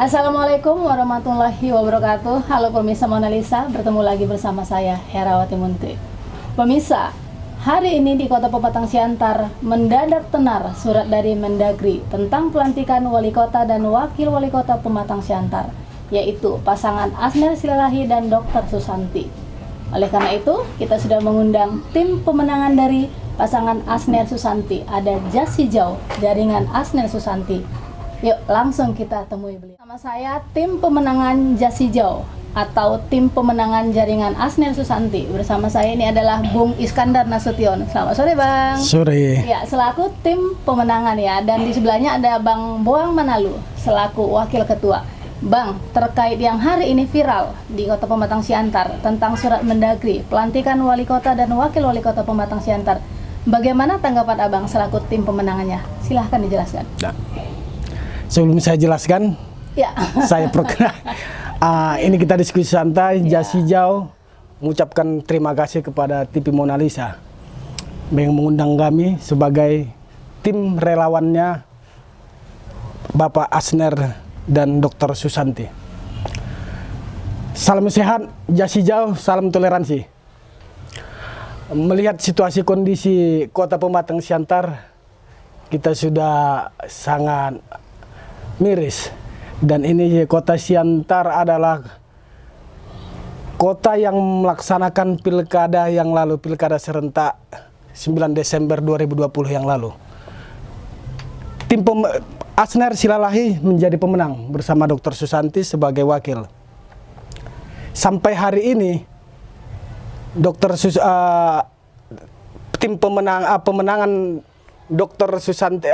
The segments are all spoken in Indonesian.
Assalamualaikum warahmatullahi wabarakatuh. Halo pemirsa Mona Lisa, bertemu lagi bersama saya Herawati Munti. Pemirsa, hari ini di Kota Pematang Siantar mendadak tenar surat dari Mendagri tentang pelantikan wali kota dan wakil wali kota Pematang Siantar, yaitu pasangan Asner Silalahi dan Dr. Susanti. Oleh karena itu, kita sudah mengundang tim pemenangan dari pasangan Asner Susanti. Ada jas hijau jaringan Asner Susanti. Yuk langsung kita temui beliau. Sama saya tim pemenangan jas hijau atau tim pemenangan jaringan Asner Susanti. Bersama saya ini adalah Bung Iskandar Nasution. Selamat sore Bang. Sore. Ya, selaku tim pemenangan ya. Dan di sebelahnya ada Bang Boang Manalu selaku wakil ketua. Bang, terkait yang hari ini viral di Kota Pematang Siantar tentang surat Mendagri pelantikan wali kota dan wakil wali kota Pematang Siantar, bagaimana tanggapan Abang selaku tim pemenangannya? Silahkan dijelaskan. Nah, sebelum saya jelaskan, ya. Saya ini kita diskusi santai, jas hijau, mengucapkan terima kasih kepada TV Mona Lisa yang mengundang kami sebagai tim relawannya Bapak Asner dan Dr. Susanti. Salam sehat, jas hijau, salam toleransi. Melihat situasi kondisi Kota Pematang Siantar, kita sudah sangat miris. Dan ini Kota Siantar adalah kota yang melaksanakan pilkada yang lalu, pilkada serentak 9 Desember 2020 yang lalu. Tim Asner Silalahi menjadi pemenang bersama Dr. Susanti sebagai wakil. Sampai hari ini tim pemenangan Dr. Susanti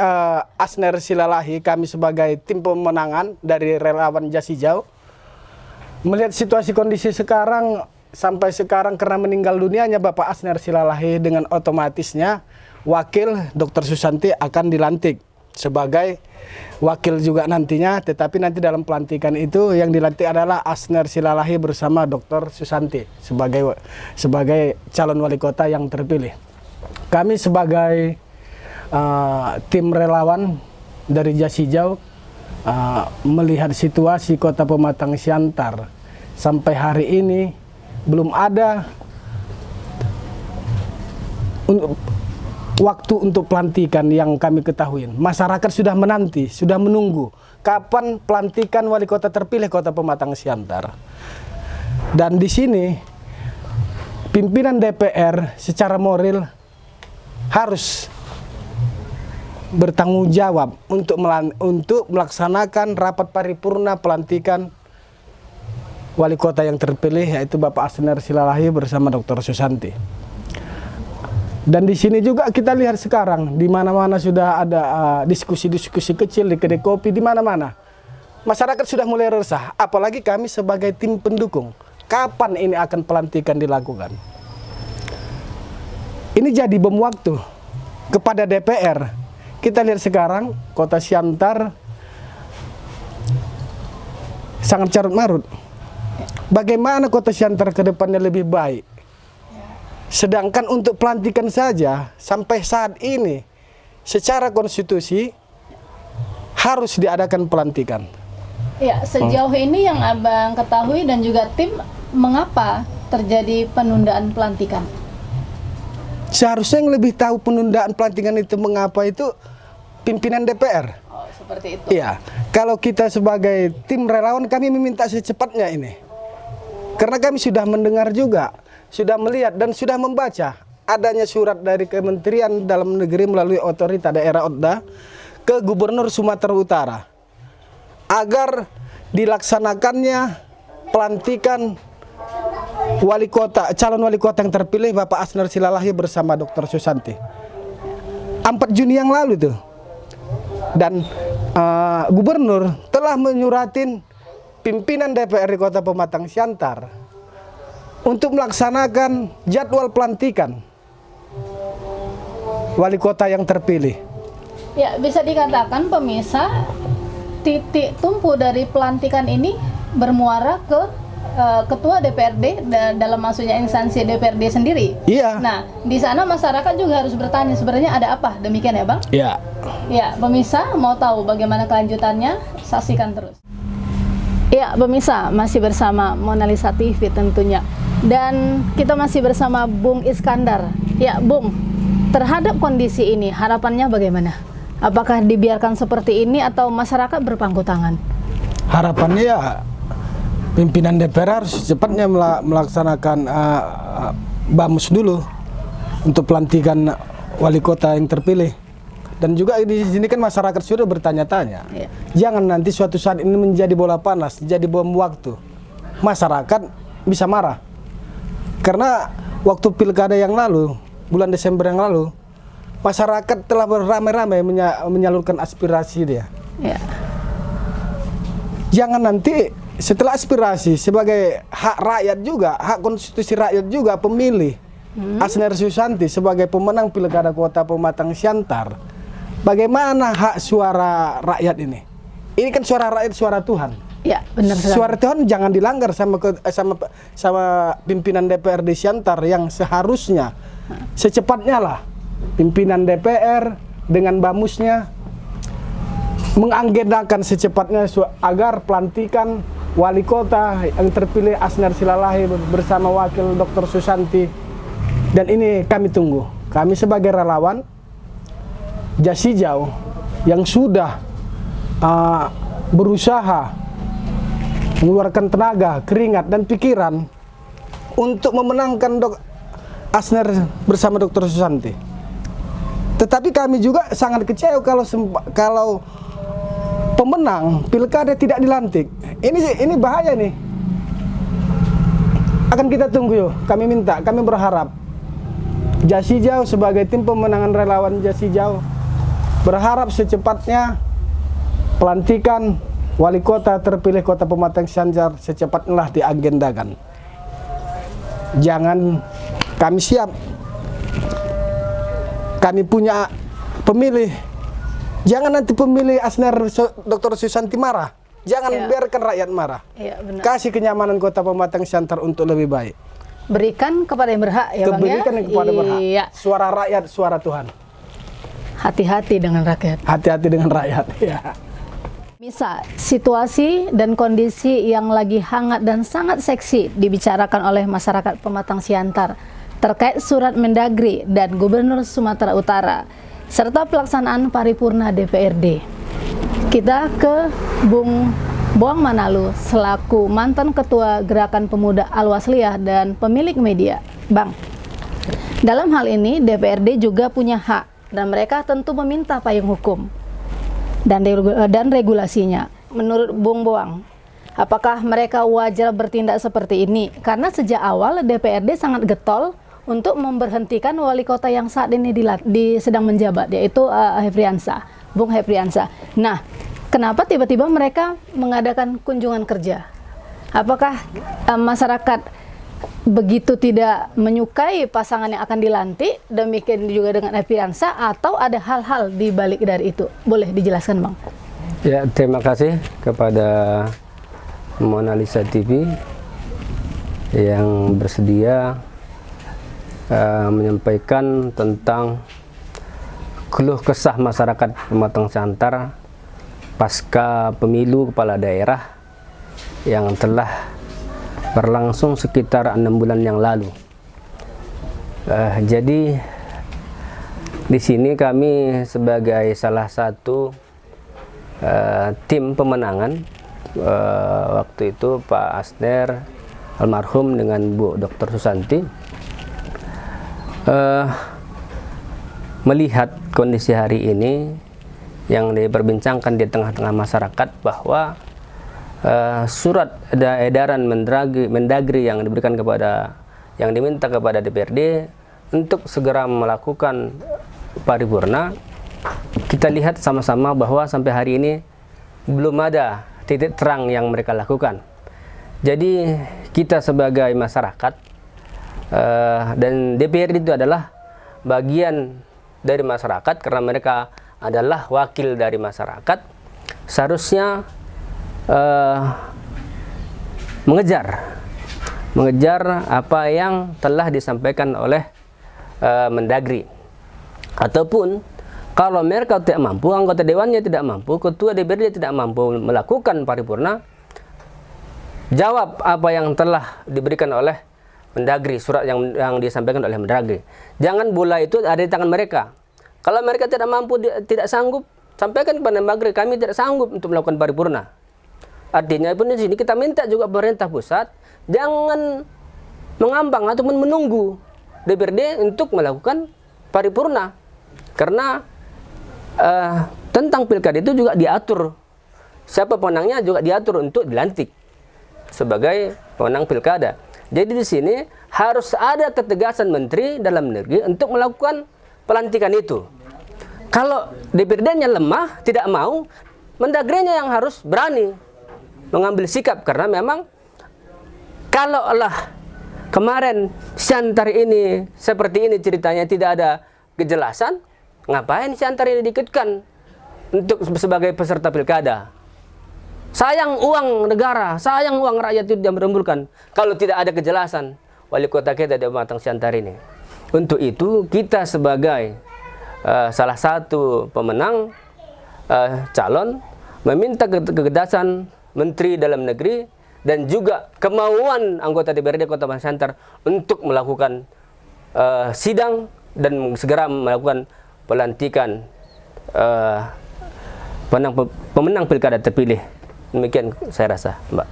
Asner Silalahi, kami sebagai tim pemenangan dari relawan jas hijau, melihat situasi kondisi sekarang sampai sekarang karena meninggal dunianya Bapak Asner Silalahi, dengan otomatisnya wakil Dr. Susanti akan dilantik sebagai wakil juga nantinya, tetapi nanti dalam pelantikan itu yang dilantik adalah Asner Silalahi bersama Dr. Susanti sebagai calon wali kota yang terpilih. Kami sebagai tim relawan dari jas hijau melihat situasi Kota Pematang Siantar sampai hari ini belum ada waktu untuk pelantikan yang kami ketahui. Masyarakat sudah menanti, sudah menunggu kapan pelantikan wali kota terpilih Kota Pematang Siantar. Dan di sini pimpinan DPR secara moral harus bertanggung jawab untuk melaksanakan rapat paripurna pelantikan wali kota yang terpilih, yaitu Bapak Asner Silalahi bersama Dr. Susanti. Dan di sini juga kita lihat sekarang di mana-mana sudah ada diskusi-diskusi kecil di kedai kopi, di mana-mana masyarakat sudah mulai resah, apalagi kami sebagai tim pendukung. Kapan ini akan pelantikan dilakukan? Ini jadi bom waktu kepada DPR. Kita lihat sekarang Kota Siantar sangat carut marut. Bagaimana Kota Siantar ke depannya lebih baik? Sedangkan untuk pelantikan saja sampai saat ini secara konstitusi harus diadakan pelantikan. Ya, sejauh ini yang Abang ketahui dan juga tim, mengapa terjadi penundaan pelantikan? Seharusnya yang lebih tahu penundaan pelantikan itu mengapa itu pimpinan DPR. Oh, seperti itu. Iya, kalau kita sebagai tim relawan kami meminta secepatnya ini. Karena kami sudah mendengar juga, sudah melihat dan sudah membaca adanya surat dari Kementerian Dalam Negeri melalui otorita daerah ODA ke Gubernur Sumatera Utara agar dilaksanakannya pelantikan wali kota, calon wali kota yang terpilih Bapak Asner Silalahi bersama Dr. Susanti 4 Juni yang lalu tuh. Dan Gubernur telah menyuratin pimpinan DPR di Kota Pematang Siantar untuk melaksanakan jadwal pelantikan wali kota yang terpilih. Ya, bisa dikatakan pemirsa, titik tumpu dari pelantikan ini bermuara ke ketua DPRD dalam maksudnya instansi DPRD sendiri. Iya. Nah, di sana masyarakat juga harus bertanya sebenarnya ada apa, demikian ya Bang? Iya. Ya, pemirsa mau tahu bagaimana kelanjutannya, saksikan terus. Ya, pemirsa, masih bersama Monalisa TV tentunya. Dan kita masih bersama Bung Iskandar. Ya, Bung, terhadap kondisi ini harapannya bagaimana? Apakah dibiarkan seperti ini atau masyarakat berpangku tangan? Harapannya ya pimpinan DPR harus secepatnya melaksanakan BAMUS dulu untuk pelantikan wali kota yang terpilih. Dan juga di sini kan masyarakat sudah bertanya-tanya. Ya. Jangan nanti suatu saat ini menjadi bola panas, jadi bom waktu. Masyarakat bisa marah. Karena waktu pilkada yang lalu, bulan Desember yang lalu, masyarakat telah beramai-ramai menyalurkan aspirasi dia. Ya. Jangan nanti setelah aspirasi sebagai hak rakyat juga, hak konstitusi rakyat juga, pemilih Asner Susanti sebagai pemenang pilkada kota Pematang Siantar, bagaimana hak suara rakyat ini? Ini kan suara rakyat, suara Tuhan. Ya, benar sekali. Suara Tuhan jangan dilanggar sama pimpinan DPRD Siantar yang seharusnya secepatnya lah pimpinan DPR dengan BAMUSnya mengagendakan secepatnya agar pelantikan wali kota yang terpilih Asner Silalahi bersama wakil Dr. Susanti. Dan ini kami tunggu. Kami sebagai relawan Jasijau yang sudah berusaha mengeluarkan tenaga, keringat, dan pikiran untuk memenangkan Asner bersama Dr. Susanti. Tetapi kami juga sangat kecewa kalau pemenang pilkada tidak dilantik. Ini bahaya nih. Akan kita tunggu yuk. Kami minta, kami berharap Jasijau sebagai tim pemenangan relawan Jasijau berharap secepatnya pelantikan wali kota terpilih kota Pematang Siantar secepatnya diagendakan. Jangan, kami siap. Kami punya pemilih. Jangan nanti pemilih Asner Dr. Susanti marah. Jangan biarkan rakyat marah. Ya, benar. Kasih kenyamanan kota Pematang Siantar untuk lebih baik. Berikan kepada yang berhak ya, Bang, ya. Berikan kepada berhak. Iya. Suara rakyat, suara Tuhan. Hati-hati dengan rakyat. Hati-hati dengan rakyat. Ya. Bisa, situasi dan kondisi yang lagi hangat dan sangat seksi dibicarakan oleh masyarakat Pematang Siantar terkait surat Mendagri dan Gubernur Sumatera Utara serta pelaksanaan paripurna DPRD. Kita ke Bung Boang Manalu selaku mantan Ketua Gerakan Pemuda Al-Wasliyah dan pemilik media. Bang, dalam hal ini DPRD juga punya hak dan mereka tentu meminta payung hukum dan regulasinya. Menurut Bung Boang, apakah mereka wajar bertindak seperti ini? Karena sejak awal DPRD sangat getol untuk memberhentikan wali kota yang saat ini sedang menjabat, yaitu Bung Hefriansah. Nah, kenapa tiba-tiba mereka mengadakan kunjungan kerja? Apakah masyarakat begitu tidak menyukai pasangan yang akan dilantik, demikian juga dengan Hefriansah, atau ada hal-hal di balik dari itu? Boleh dijelaskan, Bang? Ya, terima kasih kepada Monalisa TV yang bersedia menyampaikan tentang keluh kesah masyarakat Pematang Siantar pasca pemilu kepala daerah yang telah berlangsung sekitar 6 bulan yang lalu. Jadi di sini kami sebagai salah satu tim pemenangan waktu itu Pak Asner almarhum dengan Bu Dr. Susanti melihat kondisi hari ini yang diperbincangkan di tengah-tengah masyarakat bahwa surat edaran Mendagri yang diberikan yang diminta kepada DPRD untuk segera melakukan paripurna, kita lihat sama-sama bahwa sampai hari ini belum ada titik terang yang mereka lakukan. Jadi kita sebagai masyarakat dan DPRD itu adalah bagian dari masyarakat karena mereka adalah wakil dari masyarakat, seharusnya mengejar apa yang telah disampaikan oleh Mendagri. Ataupun kalau mereka tidak mampu, anggota dewannya tidak mampu, ketua DPRD tidak mampu melakukan paripurna, jawab apa yang telah diberikan oleh Mendagri, surat yang disampaikan oleh Mendagri. Jangan bola itu ada di tangan mereka. Kalau mereka tidak mampu, tidak sanggup, sampaikan kepada Mendagri, kami tidak sanggup untuk melakukan paripurna. Artinya pun di sini kita minta juga pemerintah pusat jangan mengambang ataupun menunggu DPRD untuk melakukan paripurna, karena tentang pilkada itu juga diatur, siapa pemenangnya juga diatur untuk dilantik sebagai pemenang pilkada. Jadi di sini harus ada ketegasan Menteri Dalam Negeri untuk melakukan pelantikan itu. Kalau DPRD-nya lemah, tidak mau, Mendagrinya yang harus berani mengambil sikap, karena memang kalaulah kemarin Siantar ini seperti ini ceritanya, tidak ada kejelasan, ngapain Siantar ini diikutkan untuk sebagai peserta pilkada? Sayang uang negara, sayang uang rakyat itu yang berembulkan kalau tidak ada kejelasan wali kota kita di Pematang Siantar ini. Untuk itu kita sebagai salah satu pemenang calon meminta ketegasan Menteri Dalam Negeri dan juga kemauan anggota DPRD Kota Pematang Siantar untuk melakukan sidang dan segera melakukan pelantikan pemenang pilkada terpilih. Demikian saya rasa, Mbak.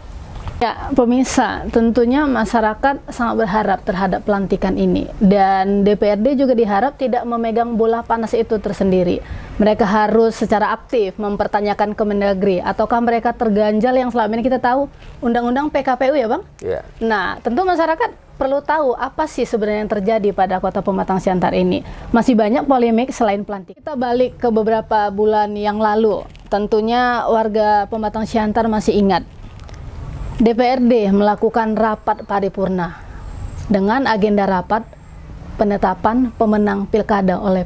Ya, pemirsa, tentunya masyarakat sangat berharap terhadap pelantikan ini, dan DPRD juga diharap tidak memegang bola panas itu tersendiri. Mereka harus secara aktif mempertanyakan ke Mendagri, ataukah mereka terganjal yang selama ini kita tahu undang-undang PKPU ya Bang? Ya. Nah, tentu masyarakat perlu tahu apa sih sebenarnya yang terjadi pada Kota Pematang Siantar ini. Masih banyak polemik selain pelantikan. Kita balik ke beberapa bulan yang lalu. Tentunya warga Pematang Siantar masih ingat DPRD melakukan rapat paripurna dengan agenda rapat penetapan pemenang pilkada oleh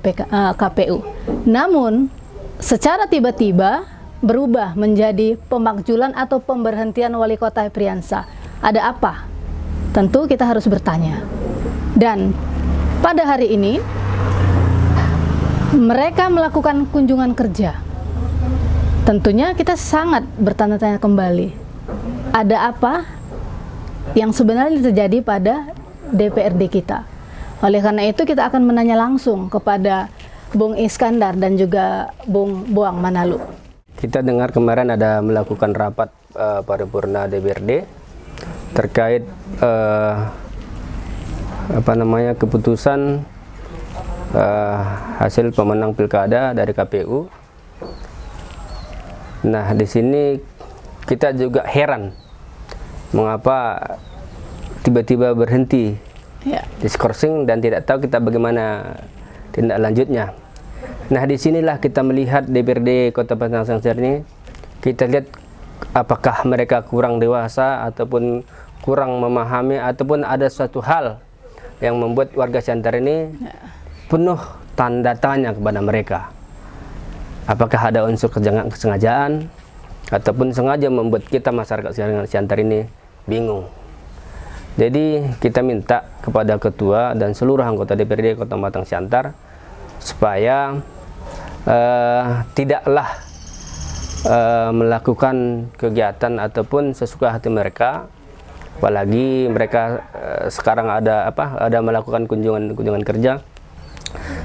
KPU. Namun, secara tiba-tiba berubah menjadi pemakzulan atau pemberhentian wali kota Priansa. Ada apa? Tentu kita harus bertanya. Dan pada hari ini, mereka melakukan kunjungan kerja. Tentunya kita sangat bertanya-tanya kembali. Ada apa yang sebenarnya terjadi pada DPRD kita? Oleh karena itu kita akan menanya langsung kepada Bung Iskandar dan juga Bung Boang Manalu. Kita dengar kemarin ada melakukan rapat paripurna DPRD terkait keputusan hasil pemenang pilkada dari KPU. Nah, di sini kita juga heran mengapa tiba-tiba berhenti diskorsing dan tidak tahu kita bagaimana tindak lanjutnya. Nah, disinilah kita melihat DPRD Kota Pematang Siantar ini, kita lihat apakah mereka kurang dewasa ataupun kurang memahami ataupun ada suatu hal yang membuat warga Siantar ini penuh tanda tanya kepada mereka. Apakah ada unsur kesengajaan ataupun sengaja membuat kita masyarakat Siantar ini bingung. Jadi kita minta kepada ketua dan seluruh anggota DPRD Kota Pematang Siantar supaya tidaklah melakukan kegiatan ataupun sesuka hati mereka, apalagi mereka sekarang ada melakukan kunjungan kerja,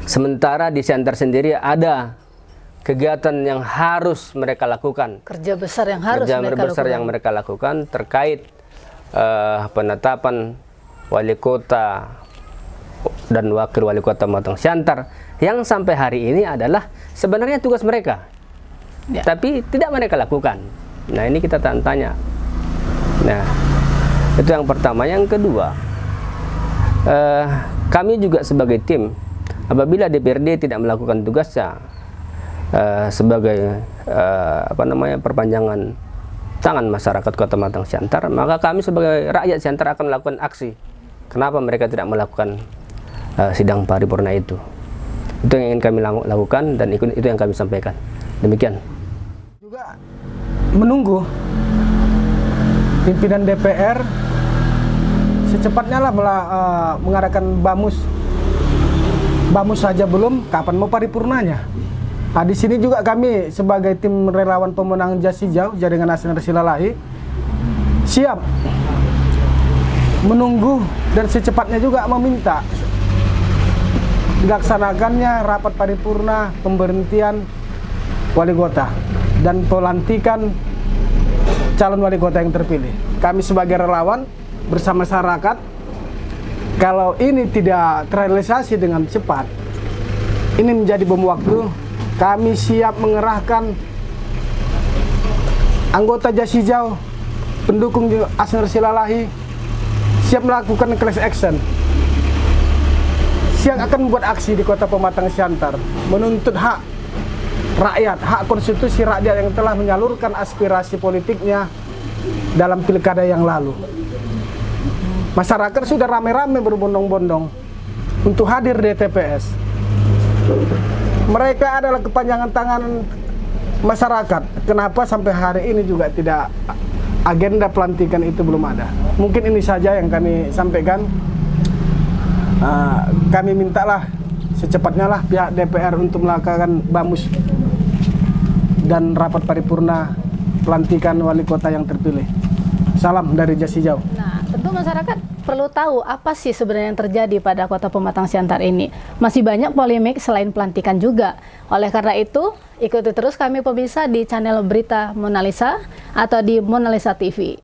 sementara di Siantar sendiri ada kegiatan yang harus mereka lakukan, kerja besar yang mereka lakukan terkait penetapan wali kota dan wakil wali kota Pematang Siantar yang sampai hari ini adalah sebenarnya tugas mereka, tapi tidak mereka lakukan. Nah, ini kita tanya. Nah, itu yang pertama. Yang kedua, kami juga sebagai tim, apabila DPRD tidak melakukan tugasnya sebagai perpanjangan tangan masyarakat Kota Pematang Siantar, maka kami sebagai rakyat Siantar akan melakukan aksi. Kenapa mereka tidak melakukan sidang paripurna itu? Itu yang ingin kami lakukan dan itu yang kami sampaikan. Demikian. Juga menunggu pimpinan DPR secepatnya lah mengadakan bamus saja belum, kapan mau paripurnanya? Nah, di sini juga kami sebagai tim relawan pemenang Jas Hijau Jaringan Asner Silalahi siap menunggu dan secepatnya juga meminta dilaksanakannya rapat paripurna pemberhentian wali kota dan pelantikan calon wali kota yang terpilih. Kami sebagai relawan bersama masyarakat, kalau ini tidak terrealisasi dengan cepat, ini menjadi bom waktu, kami siap mengerahkan anggota Jas Hijau, pendukung Asner Silalahi, siap melakukan class action. Siang akan membuat aksi di Kota Pematang Siantar, menuntut hak rakyat, hak konstitusi rakyat yang telah menyalurkan aspirasi politiknya dalam pilkada yang lalu. Masyarakat sudah rame-rame berbondong-bondong untuk hadir di TPS. Mereka adalah kepanjangan tangan masyarakat. Kenapa sampai hari ini juga tidak agenda pelantikan itu belum ada? Mungkin ini saja yang kami sampaikan. Kami mintalah secepatnya lah pihak DPR untuk melakukan bamus dan rapat paripurna pelantikan wali kota yang terpilih. Salam dari Jas Hijau. Nah, tentu masyarakat perlu tahu apa sih sebenarnya yang terjadi pada Kota Pematang Siantar ini. Masih banyak polemik selain pelantikan juga. Oleh karena itu, ikuti terus kami pemirsa di channel berita Mona Lisa atau di Mona Lisa TV.